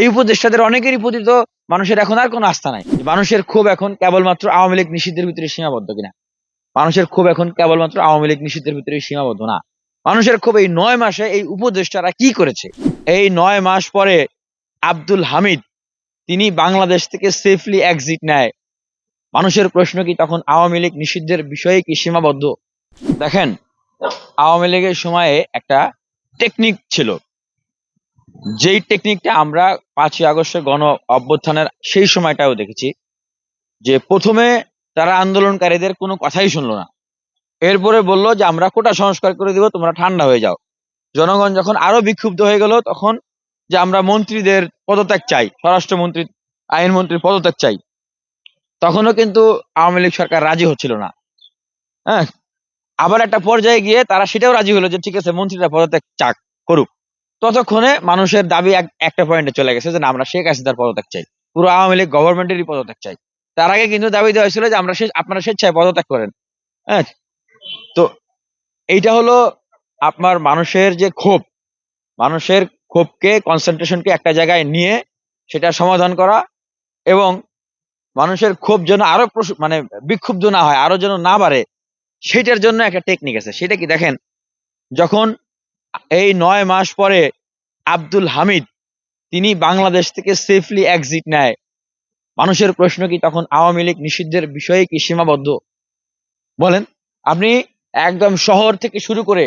এই উপদেষ্টাদের অনেকেরই প্রতি তো মানুষের এখন আর কোনো আস্থা নাই। মানুষের ক্ষোভ এখন কেবলমাত্র আওয়ামী লীগ নিষিদ্ধের ভিতরে সীমাবদ্ধ কিনা। মানুষের ক্ষোভ এখন কেবলমাত্র আওয়ামী লীগ নিষিদ্ধের ভিতরে সীমাবদ্ধ না। মানুষের ক্ষোভ এই ৯ মাসে এই উপদেষ্টারা কি করেছে। এই ৯ মাস পরে আব্দুল হামিদ তিনি বাংলাদেশ থেকে সেফলি এক্সিট নেয়। মানুষের প্রশ্ন কি তখন আওয়ামী লীগ নিষিদ্ধের বিষয়ে কি সীমাবদ্ধ? দেখেন, আওয়ামী লীগের সময়ে একটা টেকনিক ছিল, যেই টেকনিকটা আমরা ৫ই আগস্টের গণ অভ্যুত্থানের সেই সময়টাও দেখেছি, যে প্রথমে তারা আন্দোলনকারীদের কোনো কথাই শুনলো না। এরপরে বলল যে আমরা কোটা সংস্কার করে দিব, তোমরা ঠান্ডা হয়ে যাও। জনগণ যখন আরো বিক্ষুব্ধ হয়ে গেল, তখন যে আমরা মন্ত্রীদের পদত্যাগ চাই, স্বরাষ্ট্রমন্ত্রী, আইনমন্ত্রীর পদত্যাগ চাই, তখনও কিন্তু আওয়ামী লীগ সরকার রাজি হচ্ছিল না। হ্যাঁ, আবার একটা পর্যায়ে গিয়ে তারা সেটাও রাজি হলো যে ঠিক আছে, মন্ত্রীরা পদত্যাগ চাক করুক। ততক্ষণে মানুষের দাবি একটা পয়েন্টে চলে গেছে যে না, আমরা শেখ হাসিনার পদত্যাগ চাই, পুরো আওয়ামী লীগ গভর্নমেন্টেরই পদত্যাগ চাই। তার আগে কিন্তু দাবি দেওয়া হয়েছিল যে আমরা আপনারা স্বেচ্ছায় পদত্যাগ করেন। হ্যাঁ, তো এইটা হলো আপনার মানুষের যে ক্ষোভ, মানুষের ক্ষোভকে, কনসেন্ট্রেশনকে একটা জায়গায় নিয়ে সেটা সমাধান করা, এবং মানুষের ক্ষোভ যেন আরো মানে বিক্ষুব্ধ না হয়, আরো যেন না বাড়ে, সেটার জন্য একটা টেকনিক আছে। সেটা কি দেখেন, যখন এই ৯ মাস পরে আব্দুল হামিদ তিনি বাংলাদেশ থেকে সেফলি এক্সিট নেয়, মানুষের প্রশ্ন কি তখন আওয়ামী লীগ নিষিদ্ধের বিষয়ে কি সীমাবদ্ধ? বলেন। আপনি একদম শহর থেকে শুরু করে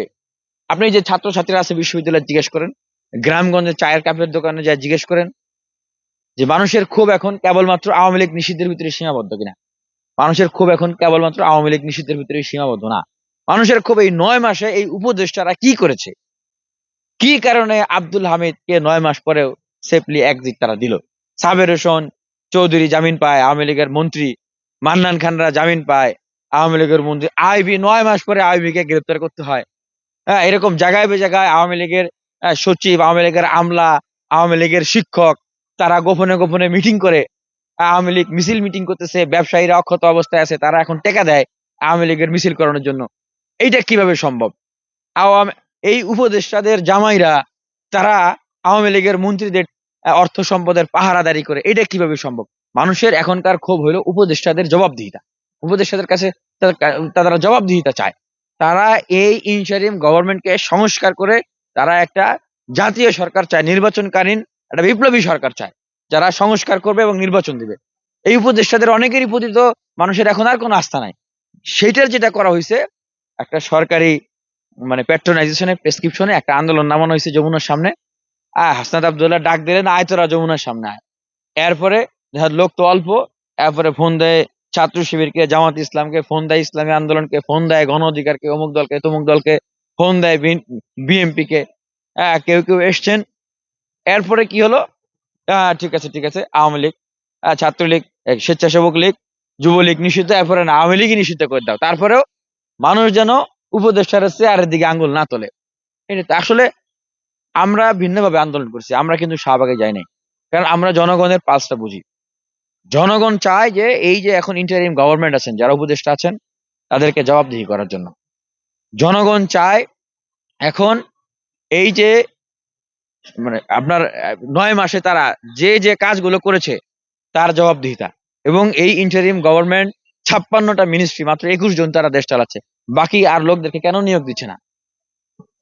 আপনি যে ছাত্রছাত্রীরা আছে বিশ্ববিদ্যালয়ে জিজ্ঞেস করেন, গ্রামগঞ্জে চায়ের কাপের দোকানে যা জিজ্ঞেস করেন যে মানুষের ক্ষোভ এখন কেবলমাত্র আওয়ামী লীগ নিষিদ্ধের ভিতরে সীমাবদ্ধ কিনা। মানুষের ক্ষোভ এখন কেবলমাত্র আওয়ামী লীগ নিষিদ্ধের ভিতরে সীমাবদ্ধ না। মানুষের ক্ষোভ এই ৯ মাসে এই উপদেষ্টারা কি করেছে, কি কারণে আব্দুল হামিদকে ৯ মাস পরেও সেফলি এক্সিট তারা দিল। সাবের হোসেন চৌধুরী জামিন পায়, আওয়ামী লীগের মন্ত্রী মান্নান খানরা জামিন পায়, আওয়ামী লীগের মন্ত্রী আইবি ৯ মাস পরে আইবিকে গ্রেপ্তার করতে হয়। হ্যাঁ, এরকম জায়গায় বে জায়গায় আওয়ামী লীগের সচিব, আওয়ামী লীগের আমলা, আওয়ামী লীগের শিক্ষক, তারা গোপনে গোপনে মিটিং করে, আওয়ামী লীগ মিছিল মিটিং করতেছে, ব্যবসায়ীরা অক্ষত অবস্থায় আছে, তারা এখন টাকা দেয় আওয়ামী লীগের মিছিল করানোর জন্য। এইটা কিভাবে সম্ভব? আওয়ামী এই উপদেষ্টাদের জামাইরা তারা আওয়ামী লীগের মন্ত্রীদের অর্থ সম্পদের পাহারাদারি করে, এটা কিভাবে সম্ভব? মানুষের এখনকার ক্ষোভ হলো উপদেষ্টাদের জবাবদিহিতা। উপদেষ্টাদের কাছে তারা জবাবদিহিতা চায়। তারা এই ইন্টারিম গভর্নমেন্টকে সংস্কার করে তারা একটা জাতীয় সরকার চায়, নির্বাচনকালীন একটা বিপ্লবী সরকার চায়, যারা সংস্কার করবে এবং নির্বাচন দিবে। এই উপদেষ্টাদের অনেকেরই প্রতি তো মানুষের এখন আর কোনো আস্থা নাই। সেইটার যেটা করা হয়েছে, একটা সরকারি মানে প্যাট্রোনাইজেশনের প্রেসক্রিপশনে একটা আন্দোলন নামানো হয়েছে যমুনার সামনে। হাসনাত আব্দুল্লাহ ডাক দিলেন, আয় তোরা যমুনার সামনে আয়। এরপরে লোক তো অল্প, এরপরে ফোন দেয় ছাত্র শিবিরকে, জামাত ইসলামকে ফোন দেয়, ইসলামী আন্দোলনকে ফোন দেয়, গণ অধিকারকে, অমুক দলকে তমুক দলকে ফোন দেয়, বিএমপি কে। কেউ কেউ এসছেন। এরপরে কি হলো? ঠিক আছে ঠিক আছে, আওয়ামী লীগ, ছাত্রলীগ, স্বেচ্ছাসেবক লীগ, যুবলীগ নিষিদ্ধ, এরপরে না আওয়ামী লীগই নিষিদ্ধ করে দাও। তারপরেও মানুষ যেন উপদেষ্টার চেয়ারের দিকে আঙ্গুল না তোলে। এটা আসলে আমরা ভিন্নভাবে আন্দোলন করছি, আমরা কিন্তু শাহবাগে যাই নাই। কারণ আমরা জনগণের পালসটা বুঝি। জনগণ চায় যে এই যে এখন ইন্টারিম গভর্নমেন্ট আছেন, যারা উপদেষ্টা আছেন, তাদেরকে জবাবদিহি করার জন্য। জনগণ চায় এখন এই যে মানে আপনার ৯ মাসে তারা যে যে কাজগুলো করেছে তার জবাবদিহিতা। এবং এই ইন্টারিম গভর্নমেন্ট ৫৬টা মিনিস্ট্রি, মাত্র ২১ জন তারা দেশ চালাচ্ছে। বাকি আর লোকদেরকে কেন নিয়োগ দিচ্ছে না?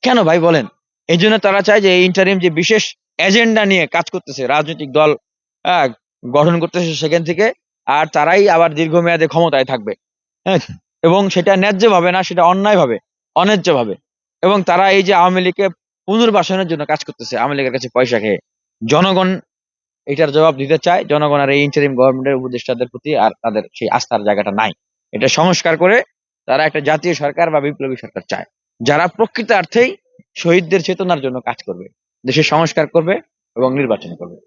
কেন ভাই বলেন? এই জন্য তারা চায় যে এই ইন্টারিম যে বিশেষ এজেন্ডা নিয়ে কাজ করতেছে, রাজনৈতিক দল আহ, গঠন করতেছে সেখান থেকে, আর তারাই আবার দীর্ঘমেয়াদে ক্ষমতায় থাকবে। হ্যাঁ, এবং সেটা ন্যায্য ভাবে না, সেটা অন্যায় ভাবে, অন্যায্য ভাবে। এবং তারা এই যে আওয়ামী লীগকে পুনর্বাসনের জন্য কাজ করতেছে, আওয়ামী লীগের কাছে পয়সা খেয়ে। জনগণ এটার জবাব দিতে চায়। জনগণ আর এই ইন্টারিম গভর্নমেন্টের উপদেষ্টাদের প্রতি আর তাদের সেই আস্থার জায়গাটা নাই। এটা সংস্কার করে তারা একটা জাতীয় সরকার বা বিপ্লবী সরকার চায়, যারা প্রকৃতার্থেই শহীদদের চেতনার জন্য কাজ করবে, দেশের সংস্কার করবে এবং নির্বাচন করবে।